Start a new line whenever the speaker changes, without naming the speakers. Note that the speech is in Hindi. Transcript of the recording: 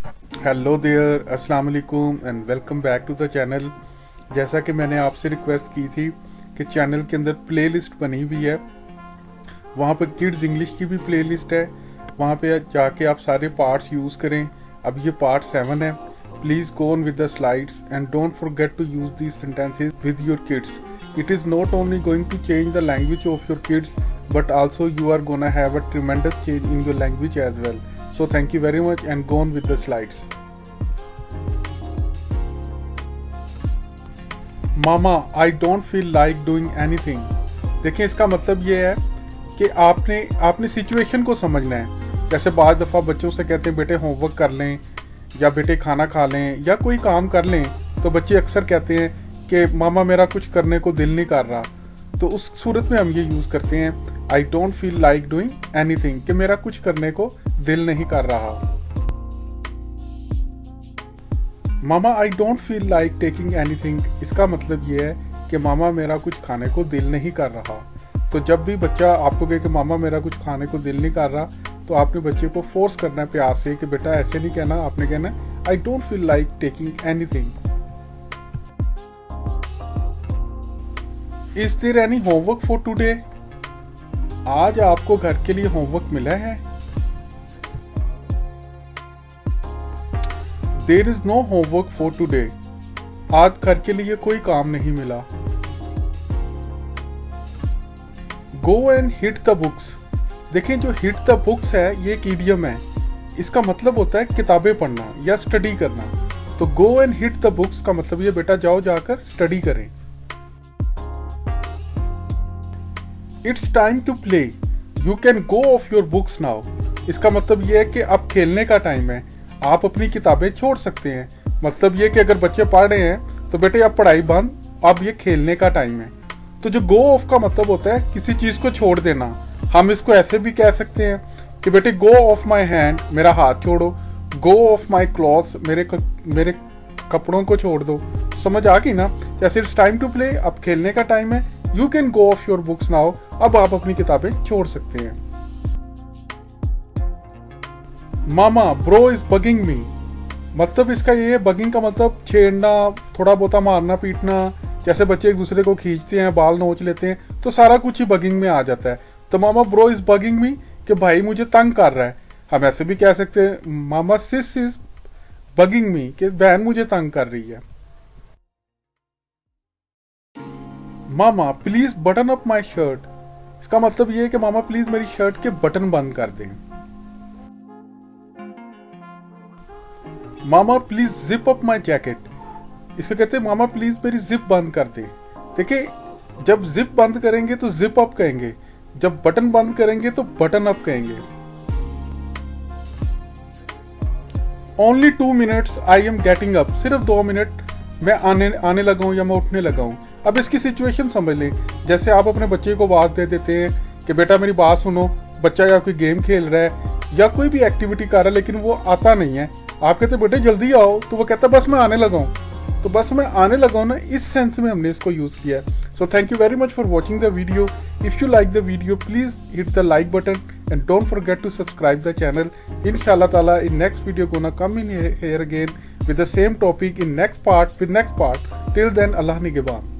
हेलो देयर, अस्सलाम वालेकुम and welcome back to the channel. जैसा कि मैंने आपसे रिक्वेस्ट की थी कि चैनल के अंदर प्लेलिस्ट बनी हुई है, वहाँ पर किड्स इंग्लिश की भी प्लेलिस्ट है, वहाँ पे जाके आप सारे पार्ट्स यूज़ करें। अब ये पार्ट 7 है। Please go on with the slides and don't forget to use these sentences with your kids. It is not only going to change the language of your kids but also you are gonna have a tremendous change in your language as well. So thank you very much and go on with the slides. Mama, I don't feel like doing anything. देखिए, इसका मतलब ये है कि आपने सिचुएशन को समझना है। जैसे बाज़ दफ़ा बच्चों से कहते हैं बेटे होमवर्क कर लें या बेटे खाना खा लें या कोई काम कर लें, तो बच्चे अक्सर कहते हैं कि मामा मेरा कुछ करने को दिल नहीं कर रहा। तो उस सूरत में हम ये यूज़ करते हैं I don't feel like doing anything, कि मेरा कुछ करने को दिल नहीं कर रहा। Mama I don't feel like taking anything, इसका मतलब ये है कि मामा मेरा कुछ खाने को दिल नहीं कर रहा। तो जब भी बच्चा आपको कहे कि मामा मेरा कुछ खाने को दिल नहीं कर रहा, तो आपने बच्चे को फोर्स करना है प्यार से कि बेटा ऐसे नहीं कहना, आपने कहना I don't feel like taking anything. Is there any homework for today? आज आपको घर के लिए होमवर्क मिला है? There is no homework for today, आज घर के लिए कोई काम नहीं मिला। Go and hit the books. देखें, जो हिट द बुक्स है ये एक इडियम है। इसका मतलब होता है किताबें पढ़ना या स्टडी करना। तो go and hit the books का मतलब ये बेटा जाओ जाकर स्टडी करें। It's time to play, you can go off your books now. इसका मतलब ये है कि अब खेलने का टाइम है, आप अपनी किताबें छोड़ सकते हैं। मतलब ये कि अगर बच्चे पढ़ रहे हैं तो बेटे अब पढ़ाई बंद, अब ये खेलने का टाइम है। तो जो गो ऑफ का मतलब होता है किसी चीज को छोड़ देना। हम इसको ऐसे भी कह सकते हैं कि बेटे गो ऑफ माई हैंड, मेरा हाथ छोड़ो। गो ऑफ माई क्लॉथ्स, मेरे कपड़ों को छोड़ दो। समझ आ गई ना? जैसे इट्स टाइम टू प्ले, अब खेलने का टाइम है। You can go off your books now, अब आप अपनी किताबें छोड़ सकते हैं। मामा ब्रो इज बगिंग मी, मतलब इसका ये है, बगिंग का मतलब छेड़ना, थोड़ा बहुता मारना पीटना। जैसे बच्चे एक दूसरे को खींचते हैं, बाल नोच लेते हैं, तो सारा कुछ ही बगिंग में आ जाता है। तो मामा ब्रो इज बगिंग मी, कि भाई मुझे तंग कर रहा है। हम ऐसे भी कह सकते हैं मामा सिस इज बगिंग मी, कि बहन मुझे तंग कर रही है। Mama please button up my shirt, इसका मतलब ये है कि मामा प्लीज मेरी शर्ट के बटन बंद कर दें। Mama please zip up my jacket, इसको कहते हैं मामा प्लीज मेरी जिप बंद कर दें। देखिए, जब जिप बंद करेंगे तो जिप अप कहेंगे, जब बटन बंद करेंगे तो बटन अप कहेंगे। Only 2 minutes I am getting up, सिर्फ 2 मिनट मैं आने लगा हूं या मैं उठने लगा हूं। अब इसकी सिचुएशन समझ लें। जैसे आप अपने बच्चे को आवाज दे देते हैं कि बेटा मेरी बात सुनो, बच्चा या कोई गेम खेल रहा है या कोई भी एक्टिविटी कर रहा है लेकिन वो आता नहीं है। आप कहते बेटे जल्दी आओ, तो वो कहता बस मैं आने लगा हूँ। तो बस मैं आने लगा हूँ ना, इस सेंस में हमने इसको यूज किया। So thank you very much for watching the video. If you like the video please hit the like button and don't forget to subscribe the channel. इंशाल्लाह ताला in next video gonna come in here again with the same topic in next part with next part. Till then, Allah Nigeban.